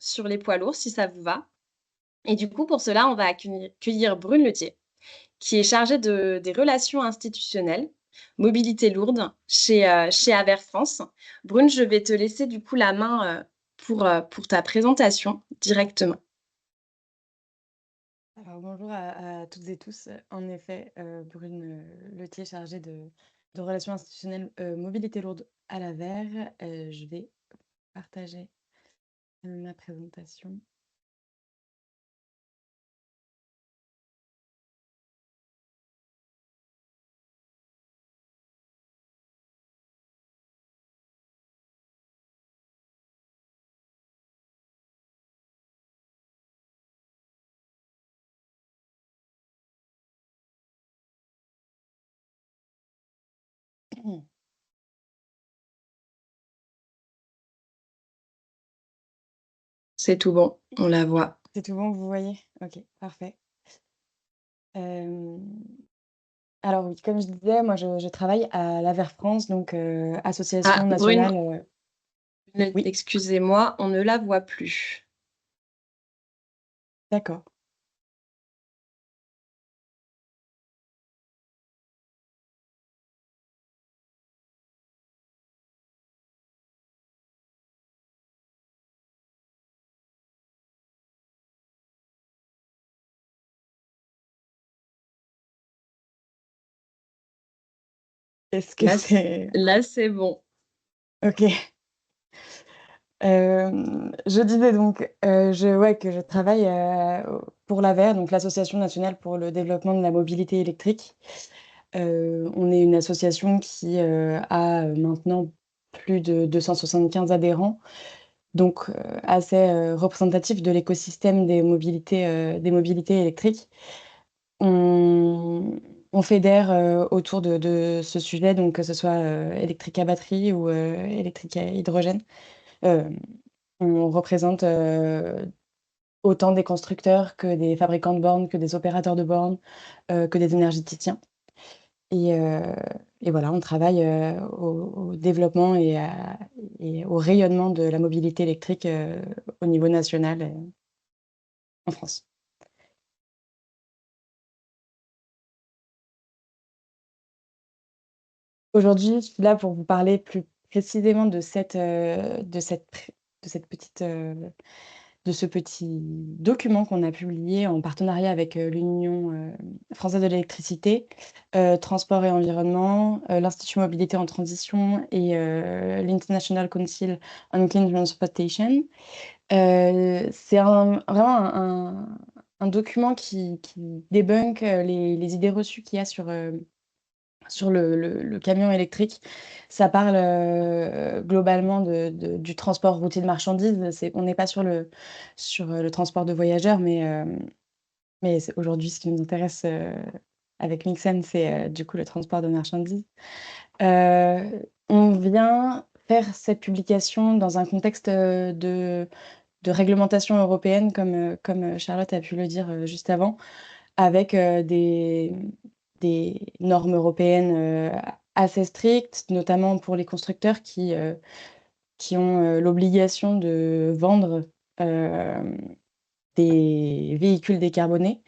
sur les poids lourds, si ça vous va. Et du coup, pour cela, on va accueillir Brune Letier, qui est chargée des relations institutionnelles, mobilité lourde, chez Aver France. Brune, je vais te laisser du coup la main pour ta présentation directement. Alors bonjour à toutes et tous. En effet, Brune, Letier, chargée de relations institutionnelles, mobilité lourde à l'Aver. Je vais partager, ma présentation. C'est tout bon, on la voit. C'est tout bon, vous voyez? OK, parfait. Hem, alors oui, comme je disais, moi je travaille à l'Aver France, donc Ah, association Brune, nationale, oui, excusez-moi, on ne la voit plus. d'accord. Est-ce que Là, c'est là, c'est bon. OK. Je disais donc, je ouais, que je travaille, pour l'AVER, donc l'Association nationale pour le développement de la mobilité électrique. On est une association qui, a, maintenant plus de 275 adhérents, donc assez, représentatif de l'écosystème des mobilités électriques. On on fédère, autour de ce sujet, donc que ce soit, électrique à batterie ou, électrique à hydrogène. Hem, on représente, autant des constructeurs que des fabricants de bornes, que des opérateurs de bornes, que des énergéticiens et heu et voilà, on travaille, au développement et au rayonnement de la mobilité électrique, au niveau national, en France. Aujourd'hui, je suis là pour vous parler plus précisément de cette petite, de ce petit document qu'on a publié en partenariat avec, l'Union, française de l'électricité, Transport et environnement, l'Institut Mobilité en transition et l'International Council on Clean Transportation. C'est vraiment un document qui débunk, les idées reçues qu'il y a sur le camion électrique. Ça parle, globalement du transport routier de marchandises. On n'est pas sur le transport de voyageurs, mais c'est aujourd'hui ce qui nous intéresse, avec Mixen, c'est, du coup le transport de marchandises. On vient faire cette publication dans un contexte, de réglementation européenne comme Charlotte a pu le dire, juste avant, avec, des normes européennes, assez strictes, notamment pour les constructeurs qui ont, l'obligation de vendre, hem, des véhicules décarbonés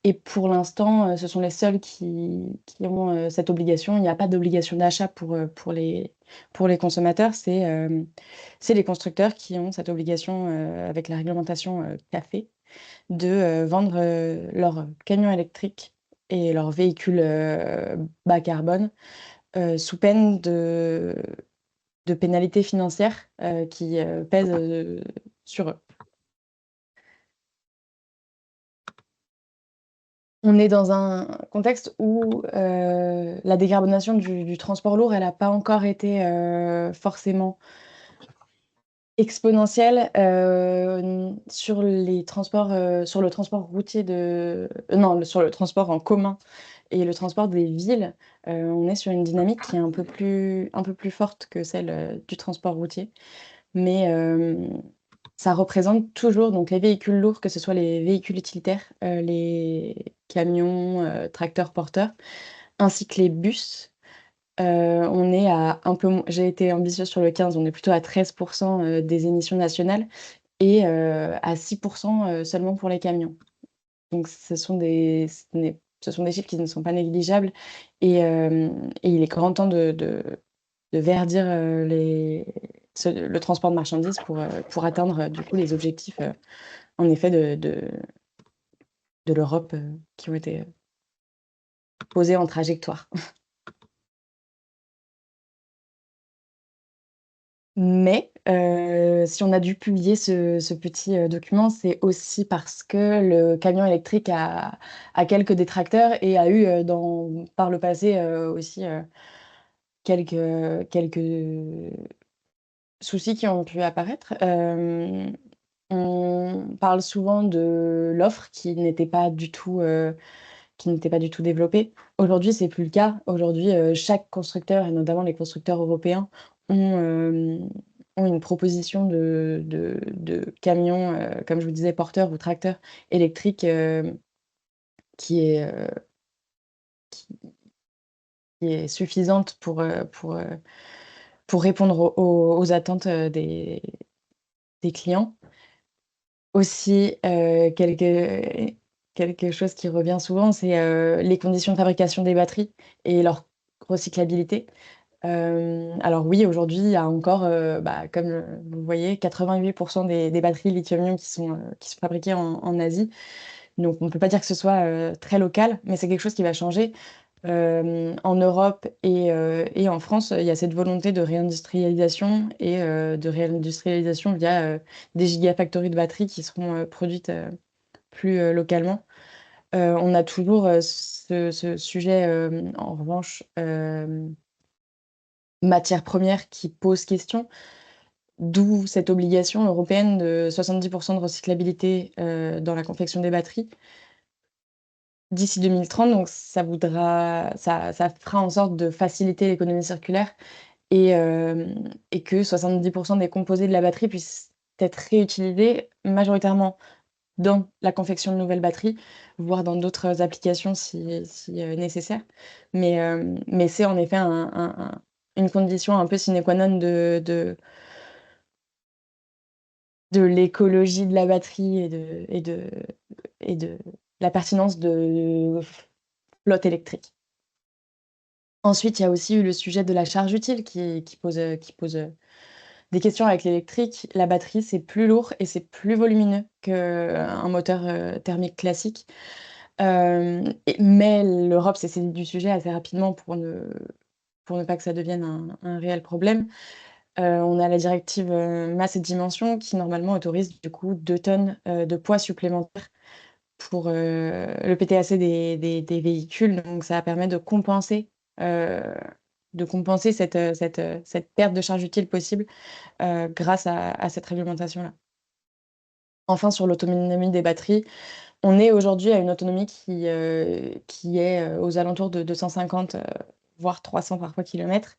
et pour l'instant, ce sont les seuls qui ont, cette obligation. Il n'y a pas d'obligation d'achat pour les consommateurs. C'est les constructeurs qui ont cette obligation, avec la réglementation, CAFE de, vendre, leurs camions électriques et leurs véhicules, bas carbone, sous peine de pénalités financières, qui, pèsent, sur eux. On est dans un contexte où, la décarbonation du transport lourd, elle a pas encore été, forcément exponentielle, sur le transport routier non, sur le transport en commun et le transport des villes, on est sur une dynamique qui est un peu plus forte que celle, du transport routier. Mais, ça représente toujours donc les véhicules lourds, que ce soit les véhicules utilitaires, les camions, tracteurs porteurs, ainsi que les bus. On est à un peu j'ai été ambitieuse sur le 15, on est plutôt à 13 des émissions nationales et à 6 seulement pour les camions. Donc ce sont des chiffres qui ne sont pas négligeables et il est grand temps de verdir, le transport de marchandises pour atteindre, du coup, les objectifs, en effet de l'Europe, qui ont été, posés en trajectoire. Mais si on a dû publier ce petit, document, c'est aussi parce que le camion électrique a quelques détracteurs et a eu, par le passé, aussi, quelques soucis qui ont pu apparaître. On parle souvent de l'offre qui n'était pas du tout développée. Aujourd'hui, c'est plus le cas. Aujourd'hui, chaque constructeur et notamment les constructeurs européens ont, ont une proposition de camions, comme je vous disais, porteurs ou tracteurs électriques, qui est, qui est suffisante pour répondre aux attentes, des clients. Aussi, quelque chose qui revient souvent, c'est, les conditions de fabrication des batteries et leur recyclabilité. Alors oui, aujourd'hui, il y a encore, comme, vous le voyez, 88 des batteries lithium-ion qui sont fabriquées en Asie. Donc on ne peut pas dire que ce soit, très local, mais c'est quelque chose qui va changer. En Europe et en France, il y a cette volonté de réindustrialisation et de réindustrialisation via, des gigafactories de batteries qui seront, produites, plus, localement. On a toujours, ce sujet, en revanche, matières premières qui pose question, d'où cette obligation européenne de 70 de recyclabilité, dans la confection des batteries d'ici 2030. Donc ça fera en sorte de faciliter l'économie circulaire et que 70 des composés de la batterie puissent être réutilisés majoritairement dans la confection de nouvelles batteries, voire dans d'autres applications si nécessaire. Mais c'est en effet une condition un peu sine qua non de l'écologie de la batterie et de la pertinence de flotte électrique. Ensuite, il y a aussi eu le sujet de la charge utile qui pose des questions avec l'électrique. La batterie, c'est plus lourd et c'est plus volumineux qu'un moteur, thermique classique. Mais l'Europe s'est saisie du sujet assez rapidement pour ne pas que ça devienne un réel problème. On a la directive, masse et dimension qui normalement autorise du coup 2 tonnes, de poids supplémentaires pour, le PTAC des véhicules. Donc ça permet heu, de compenser cette perte de charge utile possible, grâce à cette réglementation-là. Enfin, sur l'autonomie des batteries, on est aujourd'hui à une autonomie qui est, aux alentours de 250, voire 300 parfois kilomètres.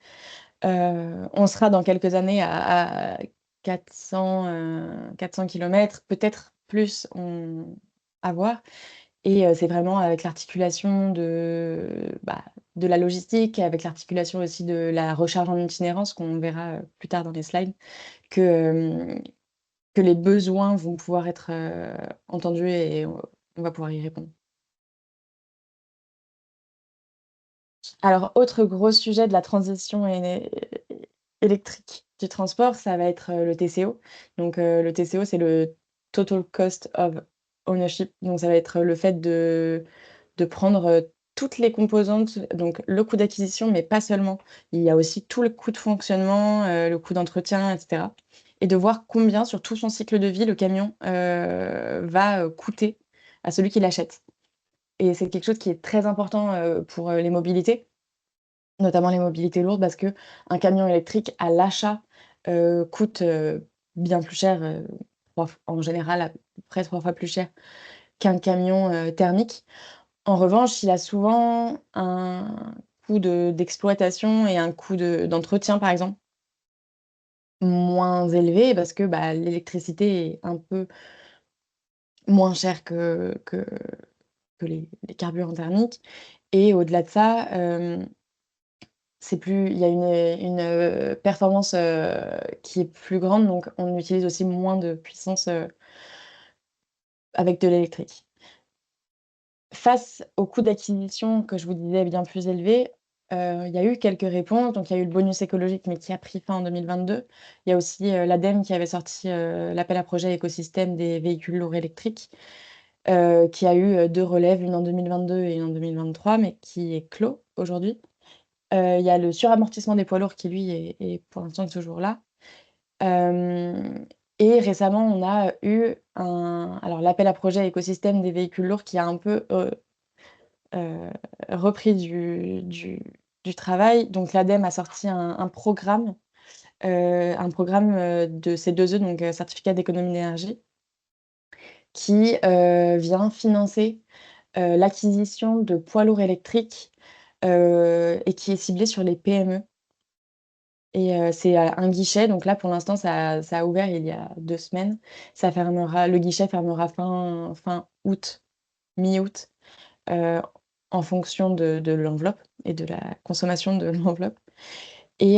On sera dans quelques années à 400 kilomètres, peut-être plus, à voir. Et c'est vraiment avec l'articulation de la logistique, avec l'articulation aussi de la recharge en itinérance qu'on verra, plus tard dans les slides, que, que les besoins vont pouvoir être, entendus et on va pouvoir y répondre. Alors, autre gros sujet de la transition électrique du transport, ça va être, le TCO. Donc, le TCO, c'est le Total Cost of Ownership. Donc ça va être le fait de prendre, toutes les composantes, donc le coût d'acquisition, mais pas seulement. Il y a aussi tout le coût de fonctionnement, le coût d'entretien et cetera et de voir combien sur tout son cycle de vie le camion, va, coûter à celui qui l'achète et c'est quelque chose qui est très important, pour, les mobilités. Notamment les mobilités lourdes parce qu'un camion électrique à l'achat, coûte, bien plus cher, 3 f en général à peu près 3 fois plus cher qu'un camion, thermique. En revanche, il a souvent un coût d'exploitation et un coût d'entretien, par exemple, moins élevé parce que, l'électricité est un peu moins chère que les carburants thermiques et au-delà de ça, il y a une performance qui est plus grande, donc on utilise aussi moins de puissance avec de l'électrique. Face au coût d'acquisition que je vous disais bien plus élevé, il y a eu quelques réponses. Donc il y a eu le bonus écologique, mais qui a pris fin en 2022. Il y a aussi, l'ADEME qui avait sorti, l'appel à projets écosystème des véhicules lourds électriques, qui a eu, 2 relèves, une en 2022 et une en 2023, mais qui est clos aujourd'hui. Il y a le suramortissement des poids lourds qui lui est pour l'instant toujours là. Hem et récemment, on a eu l'appel à projets écosystème des véhicules lourds qui a un peu, heu, repris du travail. Donc l'ADEME a sorti un programme de C2E, donc certificat d'économie d'énergie, qui, vient financer, l'acquisition de poids lourds électriques, et qui est ciblé sur les PME. Et c'est à un guichet, donc là, pour l'instant, ça a ouvert il y a 2 semaines. Le guichet fermera fin août, mi-août, heu, en fonction de l'enveloppe et de la consommation de l'enveloppe. Et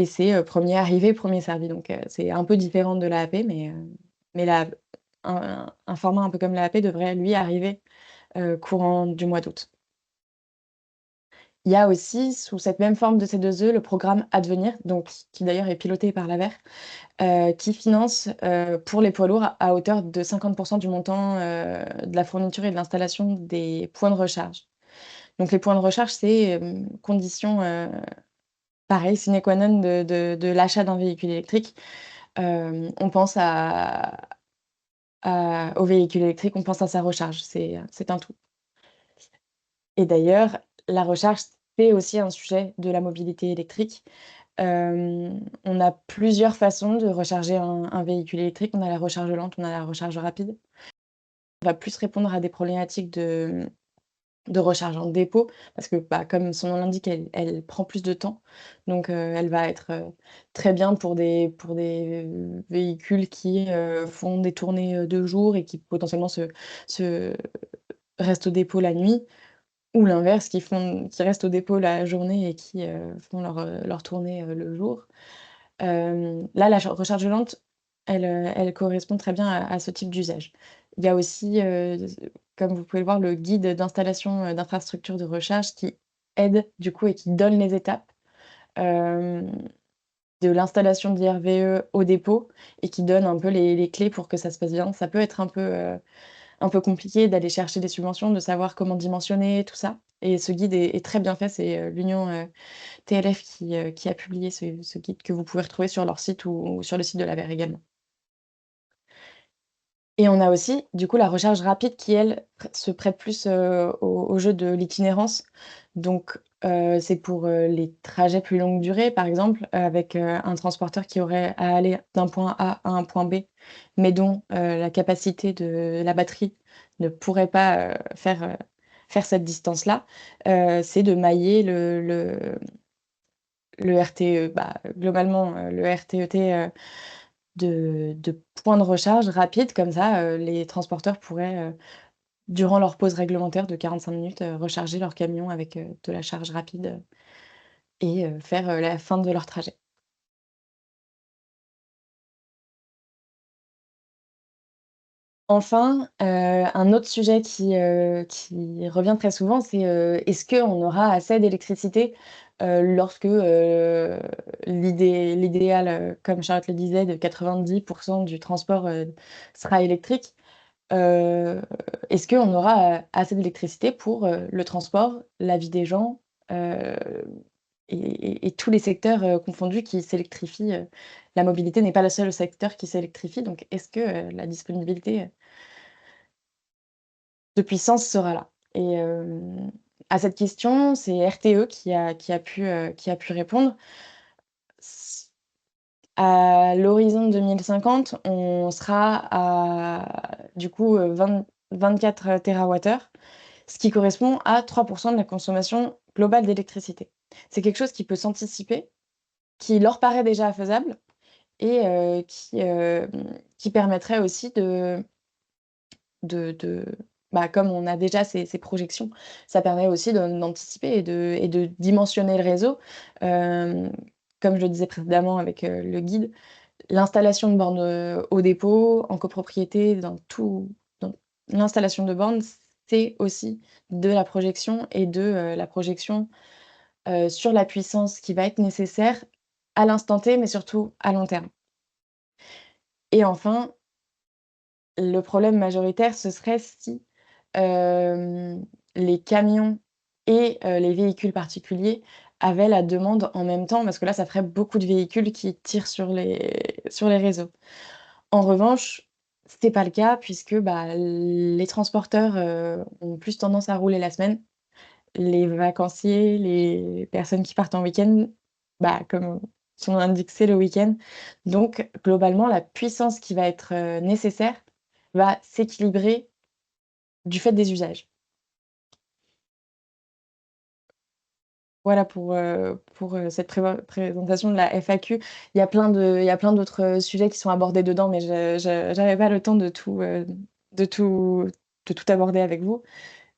c'est, 1er arrivé, 1er servi, donc c'est un peu différent de l'AAP, mais un format un peu comme l'AAP devrait, lui, arriver, courant du mois d'août. Il y a aussi, sous cette même forme de C2E, le programme Advenir, donc qui d'ailleurs est piloté par l'AVER, qui finance, pour les poids lourds à hauteur de 50 du montant, de la fourniture et de l'installation des points de recharge. Donc les points de recharge, c'est, condition, pareil, sine qua non de l'achat d'un véhicule électrique. On pense au véhicule électrique, on pense à sa recharge, c'est un tout. Et d'ailleurs, la recharge, c'est aussi un sujet de la mobilité électrique. On a plusieurs façons de recharger un véhicule électrique. On a la recharge lente, on a la recharge rapide. On va plus répondre à des problématiques de recharge en dépôt parce que, bah, comme son nom l'indique, elle prend plus de temps. Donc, elle va être, très bien pour des véhicules qui, font des tournées, de jour et qui potentiellement se restent au dépôt la nuit. Ou l'inverse, qui restent au dépôt la journée et qui, font leur tournée, le jour. Là, la recharge lente, elle correspond très bien à ce type d'usage. Il y a aussi, comme vous pouvez le voir, le guide d'installation, d'infrastructures de recharge qui aide du coup et qui donne les étapes, hem, de l'installation d'IRVE au dépôt et qui donne un peu les clés pour que ça se passe bien. Ça peut être un peu compliqué d'aller chercher des subventions, de savoir comment dimensionner, tout ça. Et ce guide est très bien fait. C'est, l'Union, TLF qui a publié ce guide que vous pouvez retrouver sur leur site ou sur le site de l'AVER également. Et on a aussi, du coup, la recharge rapide qui, elle, se prête plus, au jeu de l'itinérance. Donc, c'est pour, les trajets plus longue durée, par exemple, avec, un transporteur qui aurait à aller d'un point A à un point B, mais dont, la capacité de la batterie ne pourrait pas, faire cette distance-là. C'est de mailler le RTE, bah, globalement, le RTET, de points de recharge rapides comme ça, les transporteurs pourraient, durant leur pause réglementaire de 45 minutes, recharger leur camion avec, de la charge rapide, et faire, la fin de leur trajet. Enfin, un autre sujet qui revient très souvent, c'est, est-ce qu'on aura assez d'électricité, lorsque, l'idéal, comme Charlotte le disait, de 90 du transport, sera électrique? Heu, Est-ce qu'on aura, assez d'électricité pour, le transport, la vie des gens, heu et tous les secteurs, confondus qui s'électrifient, la mobilité n'est pas le seul secteur qui s'électrifie, donc est-ce que, la disponibilité de puissance sera là? Et à cette question, c'est RTE qui a pu répondre. S À l'horizon 2050, on sera à du coup, 24 TWh, ce qui correspond à 3 de la consommation globale d'électricité. C'est quelque chose qui peut s'anticiper, qui leur paraît déjà faisable et qui permettrait aussi de comme on a déjà ces projections, ça permet aussi d'anticiper et de dimensionner le réseau. Hem, Comme je le disais précédemment avec, le guide, l'installation de bornes, au dépôt, en copropriété, dans l'installation de bornes, c'est aussi de la projection et de, la projection, sur la puissance qui va être nécessaire à l'instant T, mais surtout à long terme. Et enfin, le problème majoritaire, ce serait si, les camions et les véhicules particuliers avaient la demande en même temps, parce que là, ça ferait beaucoup de véhicules qui tirent sur les réseaux. En revanche, c'est pas le cas puisque, les transporteurs, ont plus tendance à rouler la semaine. Les vacanciers, les personnes qui partent en week-end, comme son nom l'indique, c'est le week-end. Donc globalement, la puissance qui va être, nécessaire va s'équilibrer du fait des usages. Voilà pour, cette présentation de la FAQ. Il y a plein d'autres, sujets qui sont abordés dedans, mais je j'avais pas le temps de tout de tout aborder avec vous.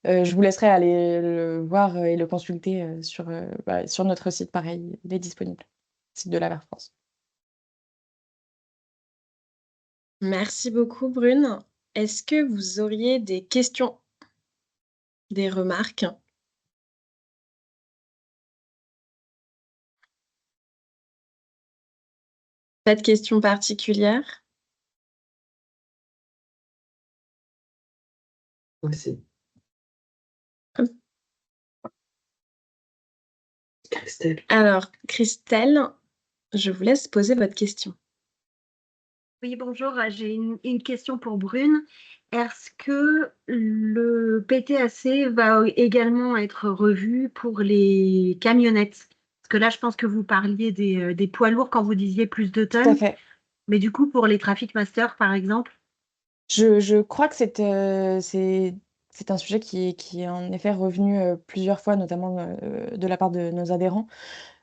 Je vous laisserai aller le voir, et le consulter, sur notre site pareil, il est disponible, site de l'Aver France. Merci beaucoup, Brune. Est-ce que vous auriez des questions, des remarques? Pas de questions particulières? Aussi. Christelle. Alors, Christelle, je vous laisse poser votre question. Oui, bonjour, j'ai une question pour Brune. Est-ce que le PTAC va également être revu pour les camionnettes? Parce que là, je pense que vous parliez des poids lourds quand vous disiez plus de Tout à tonnes, fait. mais du coup, pour les Traffic Masters, par exemple? Je crois que c'est un sujet qui est en effet revenu, plusieurs fois, notamment, de la part de nos adhérents.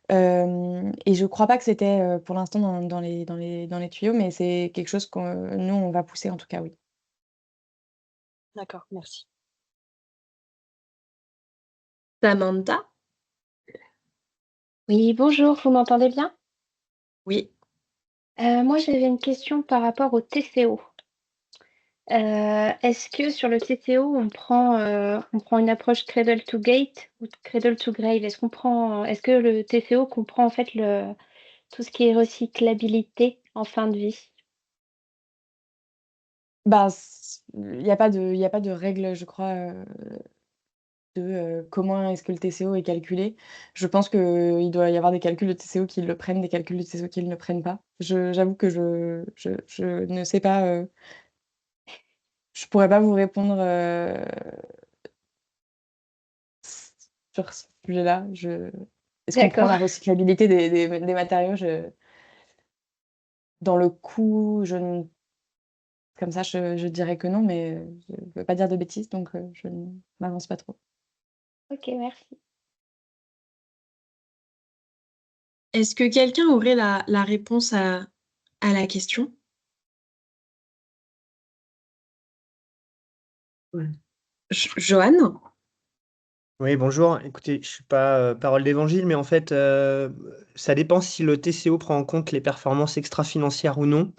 Et je crois pas que c'était, pour l'instant dans les tuyaux, mais c'est quelque chose qu'on nous, on va pousser en tout cas, oui. D'accord, merci. Samantha? Oui, bonjour, vous m'entendez bien? Oui. Moi, j'avais une question par rapport au TCO. Est-ce que sur le TCO, on prend une approche cradle to gate ou cradle to grave? Est-ce que le TCO comprend en fait tout ce qui est recyclabilité en fin de vie? Il y a pas de règle, je crois, de, comment est-ce que le TCO est calculé. Je pense qu'il doit y avoir des calculs de TCO qui le prennent, des calculs de TCO qui ne le prennent pas. J'avoue que je ne sais pas, je pourrais pas vous répondre, sur ce sujet-là. Je Est-ce qu'on prend D'accord, la recyclabilité des matériaux? Dans le coût, je ne comme ça, je dirais que non, mais, je veux pas dire de bêtises, donc, je ne m'avance pas trop. ok, merci. Est-ce que quelqu'un aurait la réponse à la question? Ouais. Johan? Oui, bonjour. Écoutez, je suis pas parole d'évangile, mais en fait, ça dépend si le TCO prend en compte les performances extra-financières ou non.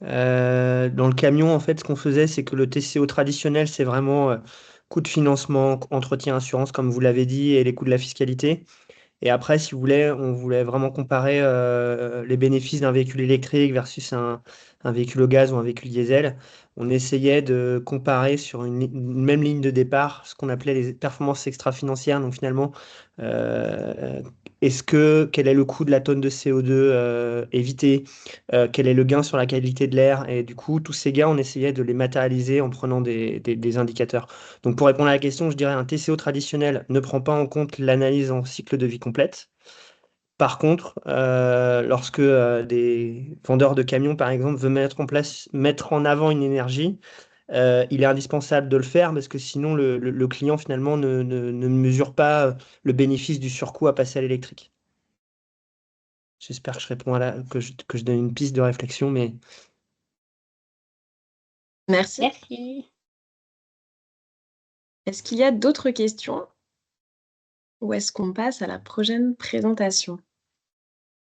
Dans le camion, en fait, ce qu'on faisait, c'est que le TCO traditionnel, c'est vraiment coût de financement, entretien, assurance, comme vous l'avez dit, et les coûts de la fiscalité. Et après, si vous voulez, on voulait vraiment comparer les bénéfices d'un véhicule électrique versus un véhicule au gaz ou un véhicule diesel. On essayait de comparer sur une même ligne de départ ce qu'on appelait les performances extra-financières. Donc finalement, euh, quel est le coût de la tonne de CO2 évité, quel est le gain sur la qualité de l'air. Et du coup, tous ces gains, on essayait de les matérialiser en prenant des indicateurs. Donc pour répondre à la question, je dirais un TCO traditionnel ne prend pas en compte l'analyse en cycle de vie complète. Par contre, lorsque des vendeurs de camions, par exemple, veulent mettre en avant une énergie, il est indispensable de le faire parce que sinon le client finalement ne mesure pas le bénéfice du surcoût à passer à l'électrique. J'espère que je réponds que je donne une piste de réflexion, mais Merci. Merci. Est-ce qu'il y a d'autres questions ou est-ce qu'on passe à la prochaine présentation?